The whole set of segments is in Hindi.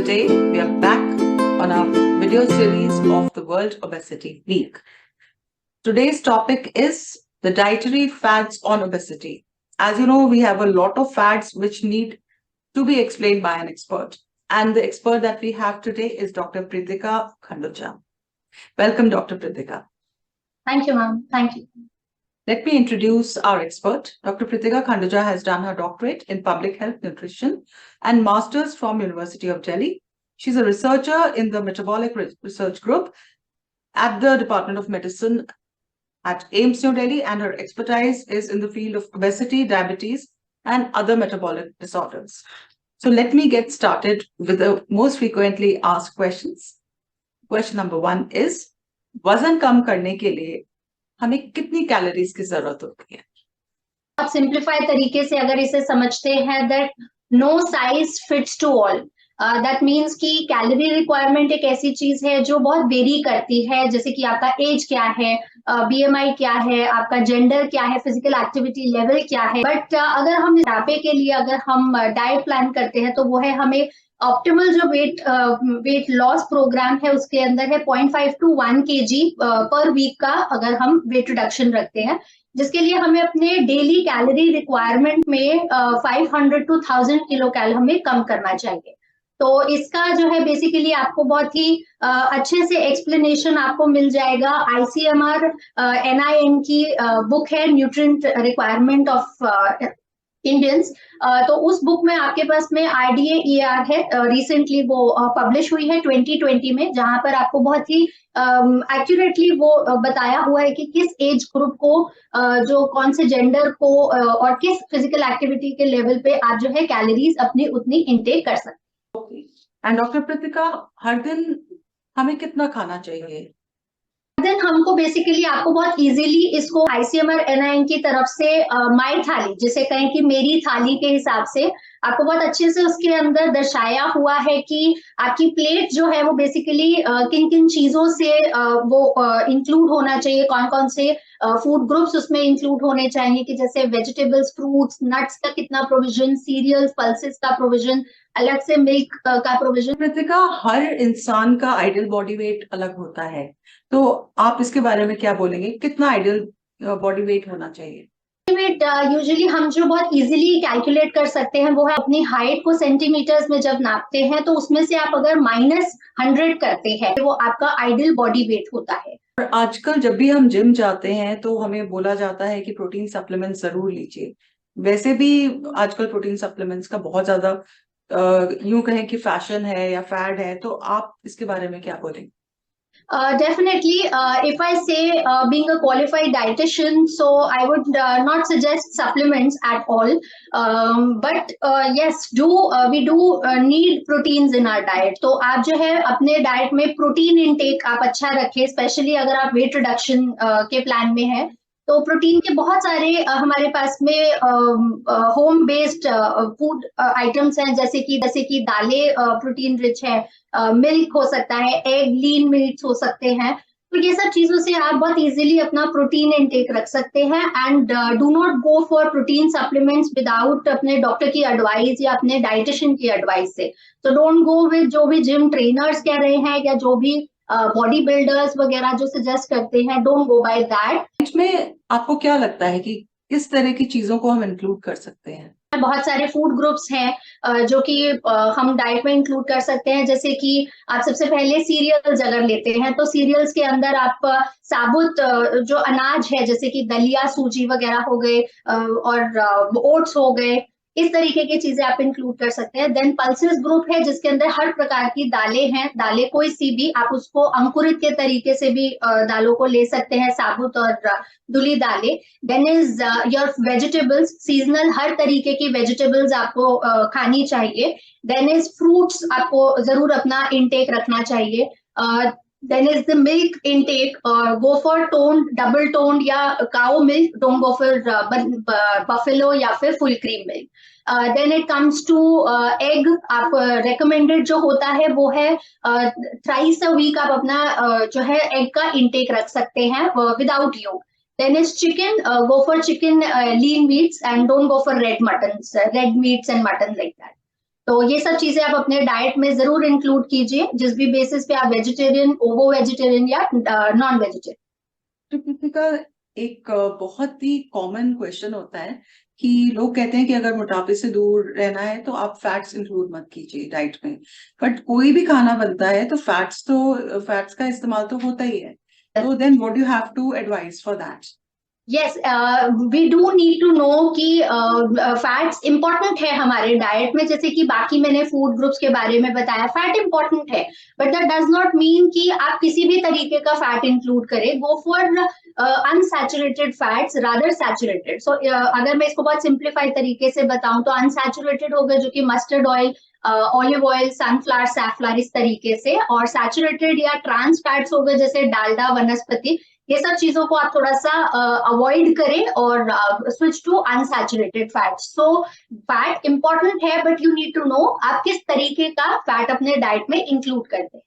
Today we are back on our video series of the World Obesity Week. Today's topic is the dietary fads on obesity. As you know, we have a lot of fads which need to be explained by an expert. And the expert that we have today is Dr. Pritika Khanduja. Welcome, Dr. Pritika. Thank you, ma'am. Thank you. Let me introduce our expert. Dr. Pritika Khanduja has done her doctorate in public health nutrition and master's from University of Delhi. She's a researcher in the metabolic research group at the Department of Medicine at AIIMS New Delhi, and her expertise is in the field of obesity, diabetes, and other metabolic disorders. So let me get started with the most frequently asked questions. Question number one is, वजन कम करने के लिए हमें कितनी कैलोरीज की जरूरत होती है? बहुत सिंप्लीफाइड तरीके से अगर इसे समझते हैं that no size fits to all, that means कि कैलोरी रिक्वायरमेंट एक ऐसी चीज है जो बहुत वेरी करती है, जैसे कि आपका एज क्या है, बीएमआई क्या है, आपका जेंडर क्या है, फिजिकल एक्टिविटी लेवल क्या है. बट अगर हम मोटापे के लिए अगर हम डाइट प्लान करते हैं तो वो है हमें ऑप्टिमल जो वेट लॉस प्रोग्राम है उसके अंदर है 0.5 to 1 kg पर वीक का अगर हम वेट रिडक्शन रखते हैं, जिसके लिए हमें अपने डेली कैलोरी रिक्वायरमेंट में 500 to 1000 किलो कैल हमें कम करना चाहिए. तो इसका जो है बेसिकली आपको बहुत ही अच्छे से एक्सप्लेनेशन आपको मिल जाएगा. ICMR NIN की बुक है न्यूट्रिएंट रिक्वायरमेंट ऑफ इंडियंस. तो उस बुक में आपके पास में RDA-ER है, रिसेंटली वो पब्लिश हुई है 2020 में, जहां पर आपको बहुत ही एक्यूरेटली वो बताया हुआ है कि किस एज ग्रुप को जो कौन से जेंडर को और किस फिजिकल एक्टिविटी के लेवल पे आप जो है कैलोरीज अपनी उतनी इनटेक कर सकते हैं. एंड डॉक्टर प्रीतिका, हर दिन हमें कितना खाना चाहिए? देन हमको बेसिकली आपको बहुत इजीली इसको ICMR NIN की तरफ से माई थाली, जिसे कहें कि मेरी थाली के हिसाब से आपको बहुत अच्छे से उसके अंदर दर्शाया हुआ है कि आपकी प्लेट जो है वो बेसिकली किन किन चीजों से वो इंक्लूड होना चाहिए, कौन कौन से फूड ग्रुप्स उसमें इंक्लूड होने चाहिए, कि जैसे वेजिटेबल्स, फ्रूट्स, नट्स का कितना प्रोविजन, सीरियल्स, पल्सेस का प्रोविजन, अलग से मिल्क का प्रोविजन. प्रीतिका, हर इंसान का आइडियल बॉडी वेट अलग होता है, तो आप इसके बारे में क्या बोलेंगे? कितना आइडियल बॉडी वेट होना चाहिए? वेट यूजुअली हम जो बहुत इजीली कैलकुलेट कर सकते हैं वो है अपनी हाइट को सेंटीमीटर्स में जब नापते हैं तो उसमें से आप अगर -100 करते हैं वो आपका आइडियल बॉडी वेट होता है. और आजकल जब भी हम जिम जाते हैं तो हमें बोला जाता है कि प्रोटीन सप्लीमेंट जरूर लीजिए. वैसे भी आजकल प्रोटीन सप्लीमेंट्स का बहुत ज्यादा यूं कहें कि फैशन है या फैड है, तो आप इसके बारे में क्या बोलेंगे? Definitely, if I say being a qualified dietitian, so I would not suggest supplements at all. But yes, we do need proteins in our diet. तो आप जो है अपने डाइट में प्रोटीन इनटेक आप अच्छा रखें, स्पेशली अगर आप वेट रिडक्शन के प्लान में है. तो प्रोटीन के बहुत सारे हमारे पास में होम बेस्ड फूड आइटम्स हैं, जैसे कि दालें प्रोटीन रिच है, मिल्क हो सकता है, एग, लीन मीट्स हो सकते हैं. तो ये सब चीजों से आप बहुत इजीली अपना प्रोटीन इनटेक रख सकते हैं. And do not go for protein supplements without अपने डॉक्टर की एडवाइस या अपने डाइटिशियन की एडवाइस से. तो डोंट गो विद जो भी जिम ट्रेनर्स कह रहे हैं या जो भी बॉडी बिल्डर्स वगैरह जो सजेस्ट करते हैं, डोंट गो बाय दैट. इसमें आपको क्या लगता है कि किस तरह की चीजों को हम इंक्लूड कर सकते हैं? बहुत सारे फूड ग्रुप्स हैं जो कि हम डाइट में इंक्लूड कर सकते हैं, जैसे कि आप सबसे पहले सीरियल्स अगर लेते हैं तो सीरियल्स के अंदर आप साबुत जो अनाज है, जैसे कि दलिया, सूजी वगैरह हो गए और ओट्स हो गए, इस तरीके की चीजें आप इंक्लूड कर सकते हैं. देन पल्सेस ग्रुप है जिसके अंदर हर प्रकार की दालें हैं, दालें कोई सी भी, आप उसको अंकुरित के तरीके से भी दालों को ले सकते हैं, साबुत और धुली दालें. Then is your vegetables, seasonal हर तरीके की वेजिटेबल्स आपको खानी चाहिए. देन इज फ्रूट्स आपको जरूर अपना इनटेक रखना चाहिए. Then is the milk intake. Go for toned, double toned या cow milk. Don't go for buffalo या फिर full cream milk. Then it comes to egg. आप recommended जो होता है वो है thrice a week आप अपना जो है egg का intake रख सकते हैं without yolk. Then is chicken. Go for chicken lean meats and don't go for red meats and mutton like that. तो ये सब चीजें आप अपने डाइट में जरूर इंक्लूड कीजिए, जिस भी बेसिस पे आप वेजिटेरियन, ओवो वेजिटेरियन या नॉन वेजिटेरियन। तो कृतिका, एक बहुत ही कॉमन क्वेश्चन होता है कि लोग कहते हैं कि अगर मोटापे से दूर रहना है तो आप फैट्स इंक्लूड मत कीजिए डाइट में। बट कोई भी खाना बनता है तो फैट्स का इस्तेमाल तो होता ही है। तो then what you have to advise for that? Yes, we do need to know कि फैट्स इंपॉर्टेंट है हमारे डाइट में, जैसे कि बाकी मैंने फूड ग्रुप्स के बारे में बताया, फैट इंपॉर्टेंट है, but that does not mean कि आप किसी भी तरीके का फैट इंक्लूड करें। Go for unsaturated fats rather saturated. So अगर मैं इसको बहुत सिंप्लीफाइड तरीके से बताऊं तो अनसैचुरेटेड होगा जो कि mustard oil, olive oil, sunflower, safflower, इस तरीके से, और सैचुरेटेड या ट्रांस फैट्स हो गए जैसे डालडा, वनस्पति। ये सब चीजों को आप थोड़ा सा अवॉइड करें और switch to unsaturated fat. So fat important है, but you need to know आप किस तरीके का फैट अपने डाइट में इंक्लूड करते हैं।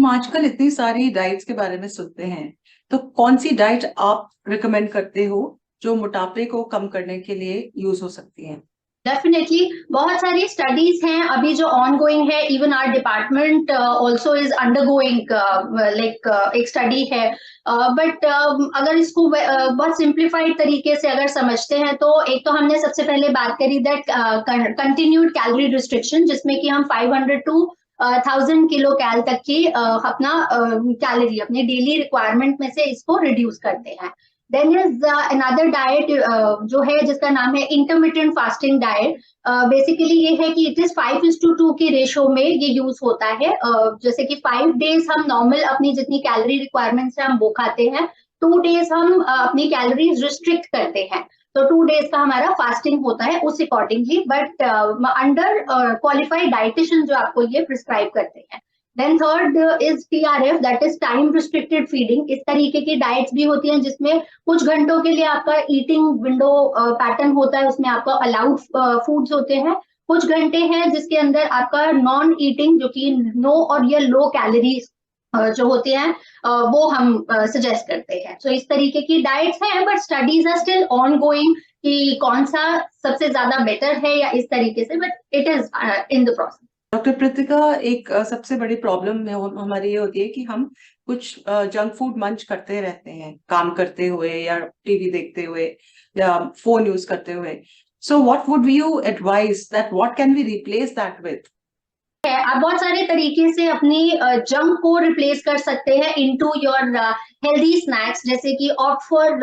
हम आजकल इतनी सारी डाइट्स के बारे में सुनते हैं, तो कौन सी डाइट आप रिकमेंड करते हो जो मोटापे को कम करने के लिए यूज हो सकती है? डेफिनेटली बहुत सारी स्टडीज हैं अभी जो ऑन गोइंग है, even our department also is undergoing like एक स्टडी है, बट अगर इसको बहुत सिंप्लीफाइड तरीके से अगर समझते हैं तो एक तो हमने सबसे पहले बात करी दैट कंटिन्यूड कैलोरी रिस्ट्रिक्शन, जिसमें कि हम 500 टू 1000 किलो कैल तक की अपना कैलोरी अपने डेली रिक्वायरमेंट में से इसको रिड्यूस करते हैं। देन इज अनदर डाइट जो है जिसका नाम है इंटरमिटेंट फास्टिंग डाइट। बेसिकली ये है कि इट इज 5:2 की रेशो में ये यूज होता है। जैसे कि 5 डेज हम नॉर्मल अपनी जितनी कैलोरी रिक्वायरमेंट है हम वो खाते हैं, 2 डेज हम अपनी कैलोरीज रिस्ट्रिक्ट करते हैं, तो 2 डेज का हमारा फास्टिंग होता है उस accordingly, but under qualified dietitian जो आपको ये प्रिस्क्राइब करते हैं। Then third is TRF, that is time restricted feeding. इस तरीके की डाइट्स भी होती हैं जिसमें कुछ घंटों के लिए आपका ईटिंग विंडो पैटर्न होता है, उसमें आपका अलाउड फूड्स होते हैं। कुछ घंटे हैं जिसके अंदर आपका नॉन ईटिंग जो कि नो और या लो कैलोरीज जो होते हैं वो हम सजेस्ट करते हैं। सो इस तरीके की डाइट्स हैं, but studies are still ongoing कि कौन सा सबसे ज्यादा बेटर है या इस तरीके से, but it is in the process. Doctor Preetika, एक सबसे बड़ी प्रॉब्लम हमारी ये होती है कि हम कुछ जंक फूड मंच करते रहते हैं काम करते हुए या टीवी देखते हुए या फोन यूज करते हुए। So what would you advise that what can we replace that with? आप बहुत सारे तरीके से अपनी जंक को रिप्लेस कर सकते हैं इनटू योर हेल्दी स्नैक्स, जैसे कि opt for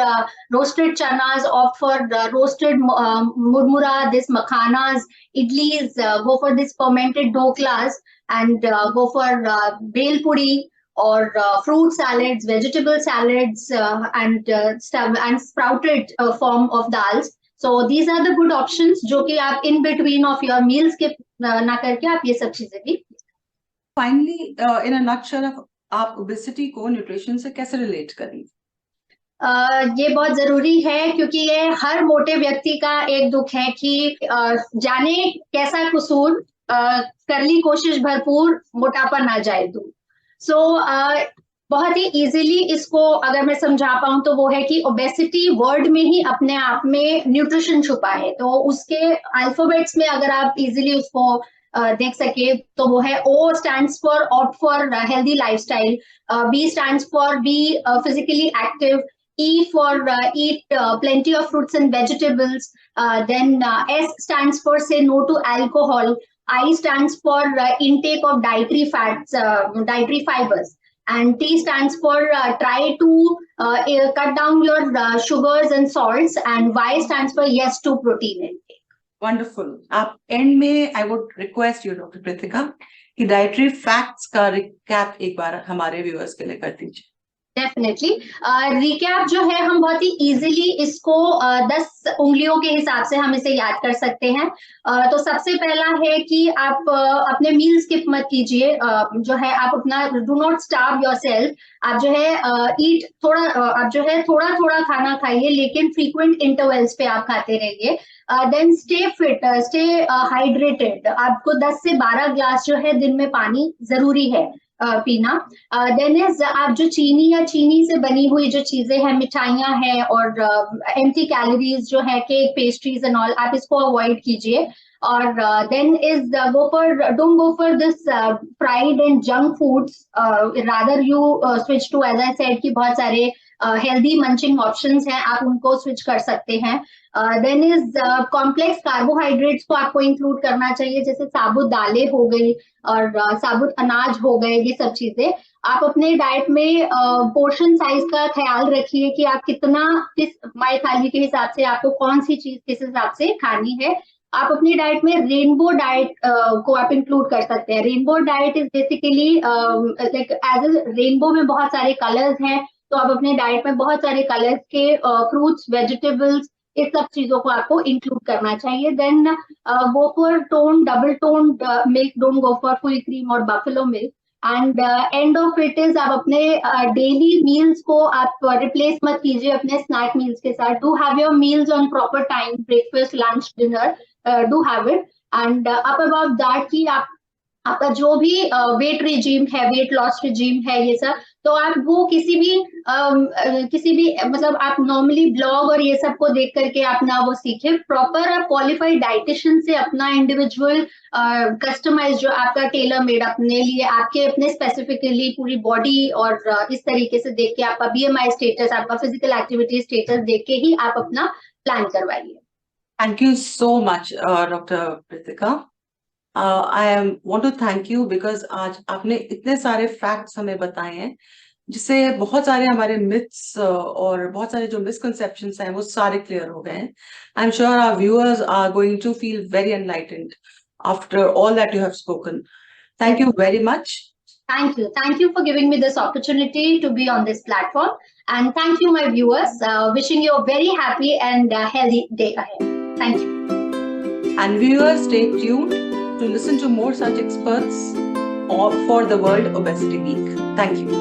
roasted chanas, opt for roasted murmura, this makhanas, idlis, go for this fermented doklas, and go for bel puri or fruit salads, vegetable salads, and sprouted form of dals. So these are the good options जो कि आप in between of your meals skip ना करके आप ये सब चीजें भी। फाइनली इन अ नटशेल, आप ओबेसिटी को न्यूट्रिशन से कैसे रिलेट करेंगे? ये बहुत जरूरी है क्योंकि ये हर मोटे व्यक्ति का एक दुख है कि जाने कैसा कसूर, कर ली कोशिश भरपूर, मोटापा ना जाए दूर। सो बहुत ही इजीली इसको अगर मैं समझा पाऊं तो वो है कि ओबेसिटी वर्ड में ही अपने आप में न्यूट्रिशन छुपा है, तो उसके अल्फाबेट्स में अगर आप इजीली उसको देख सके तो वो है O stands for opt for healthy lifestyle, B stands for be physically active, E for eat plenty of fruits and vegetables, then S stands for say no to alcohol, I stands for intake of dietary fats, dietary fibers, and T stands for try to cut down your sugars and salts, and Y stands for yes to protein intake. Wonderful. आप एंड में I would request you doctor Preetika कि डाइटरी फैक्ट्स का रिकैप एक बार हमारे व्यूअर्स के लिए कर दीजिए। डेफिनेटली रिकैप जो है हम बहुत ही इजीली इसको 10 उंगलियों के हिसाब से हम इसे याद कर सकते हैं। तो सबसे पहला है कि आप अपने मील स्किप मत कीजिए, जो है आप अपना डू नॉट स्टार्व योरसेल्फ, आप जो है ईट थोड़ा, आप जो है थोड़ा थोड़ा खाना खाइए लेकिन फ्रीक्वेंट इंटरवल्स पे आप खाते रहिए। Then stay fit, stay hydrated, आपको 10 से 12 ग्लास जो है दिन में पानी जरूरी है। पीना। देन इज आप जो चीनी या चीनी से बनी हुई जो चीजें हैं, मिठाइयाँ हैं और एम्प्टी कैलोरीज जो है, केक, पेस्ट्रीज एंड ऑल, आप इसको अवॉइड कीजिए। और then is don't go for this fried and junk foods, rather you switch to, as I said, कि बहुत सारे हेल्दी मंचिंग ऑप्शंस हैं, आप उनको स्विच कर सकते हैं। देन इज कॉम्प्लेक्स कार्बोहाइड्रेट्स को आपको इंक्लूड करना चाहिए, जैसे साबुत दालें हो गई और साबुत अनाज हो गए, ये सब चीजें आप अपने डाइट में पोर्शन साइज का ख्याल रखिए कि आप कितना, किस माई थाली के हिसाब से आपको कौन सी चीज किस हिसाब से खानी है। आप अपनी डाइट में रेनबो डाइट को आप इंक्लूड कर सकते हैं। Rainbow diet is basically like as a rainbow में बहुत सारे कलर्स हैं, तो आप अपने डाइट में बहुत सारे कलर्स के फ्रूट्स, वेजिटेबल्स, इस सब चीजों को आपको इंक्लूड करना चाहिए। Then go for tone, double tone milk, don't go for full cream और buffalo milk. And end of it is आप अपने डेली मील्स को आप रिप्लेस मत कीजिए अपने स्नैक मील्स के साथ। Do have your meals on proper time, breakfast, lunch, dinner, do have it. And up about that कि आपका जो भी वेट रिजीम है, वेट लॉस रिजीम है, ये सब, तो आप वो किसी भी मतलब आप नॉर्मली ब्लॉग और ये सब को देख करके अपना वो सीखे। प्रॉपर आप क्वालिफाइड डाइटिशियन से अपना इंडिविजुअल कस्टमाइज, जो आपका टेलर मेड अपने लिए, आपके अपने स्पेसिफिकली पूरी बॉडी और इस तरीके से देख के, आपका BMI स्टेटस, आपका फिजिकल एक्टिविटी स्टेटस देख के ही आप अपना प्लान करवाइए। Thank you so much, Dr. Pritika. I want to thank you because आज आपने इतने सारे facts हमें बताए हैं, जिससे बहुत सारे हमारे myths और बहुत सारे जो misconceptions हैं वो सारे clear हो गए हैं. I'm sure our viewers are going to feel very enlightened after all that you have spoken. Thank you very much. Thank you. Thank you for giving me this opportunity to be on this platform. And thank you, my viewers. Wishing you a very happy and healthy day ahead. Thank you. And viewers, stay tuned to listen to more such experts for the World Obesity Week. Thank you.